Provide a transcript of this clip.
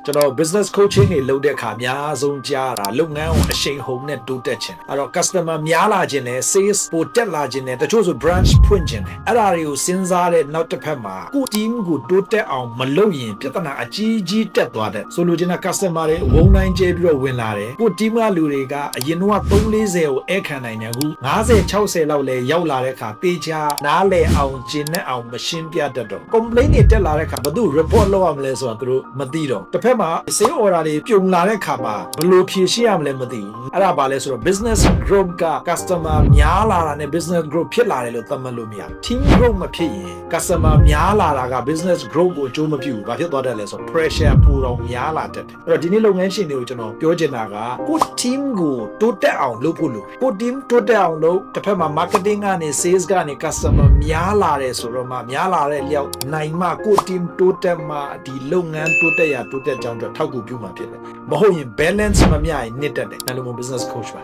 ကျွန်တော် business coaching တွေလုပ်တဲ့အခါအများဆုံးကြားတာလုပ်ငန်းကိုအရှိန်ဟုန်နဲ့တိုးတက်ခြင်းအဲ့တော့ customer များလာခြင်းနဲ့ sales ပိုတက်လာခြင်းနဲ့တချို့ဆို branch ဖွင့်ခြင်းနဲ့အဲ့ဒါတွေကိုစဉ်းစားတဲ့နောက်တစ်ဖက်မှာကို team ကိုတိုးတက်အောင်မလုပ်ရင်ပြဿနာအကြီးကြီးတက်သွားတဲ့ဆိုလိုချင်တဲ့ customer တွေဝုန်းတိုင်းကျဲပြီးတော့ဝင်လာတယ်ကို team ကလူတွေကအရင်တော့340ကိုဧခံနိုင်တယ်အခု50 60လောက်လဲရောက်လာတဲ့အခါတေချာနားလည်အောင်ကျင်နဲ့အောင်မရှင်းပြတတ်တော့ complaint တွေတက်လာတဲ့အခါဘယ်သူ report လုပ်ရမလဲဆိုတာသူတို့မသိတော့တစ်ဖက်မှာ sales order တွေပြုံလာတဲ့အခါမှာဘယ်လိုဖြေရှင်းရမလဲမသိဘူးအဲ့ဒါဘာလဲဆိုတော့ business growth က customer များလာတာနဲ့ business growth ဖြစ်လာတယ်လို့သတ်မှတ်လို့မရ team growth မဖြစ်ရင် customer များလာတာက business growth ကိုအကျိုးမပြုဘူးဘာဖြစ်သွားတယ်လဲဆိုတော့ pressure ပူတော့များလာတတ်တယ်အဲ့တော့ဒီနေ့လုပ်ငန်းရှင်တွေကိုကျွန်တော်ပြောချင်တာကကို team ကိုတိုးတက်အောင်လုပ်ဖို့လိုကို team တိုးတက်အောင်လုပ်တစ်ဖက်မှာ marketing ကနေ sales ကနေ customer များလာတယ်ဆိုတော့မှများလာတဲ့လျောက်နိုင်မှကို team တိုးတက်မှဒီလုပ်ငန်းတိုးတက်ရတိုးတက်ကြောင်းအတွက်ထောက်ကူပြုမှာဖြစ်တယ်မဟုတ်ရင် balance မမျှရင်နစ်တက်တယ်အဲ့လိုမျိုး business coach ပါ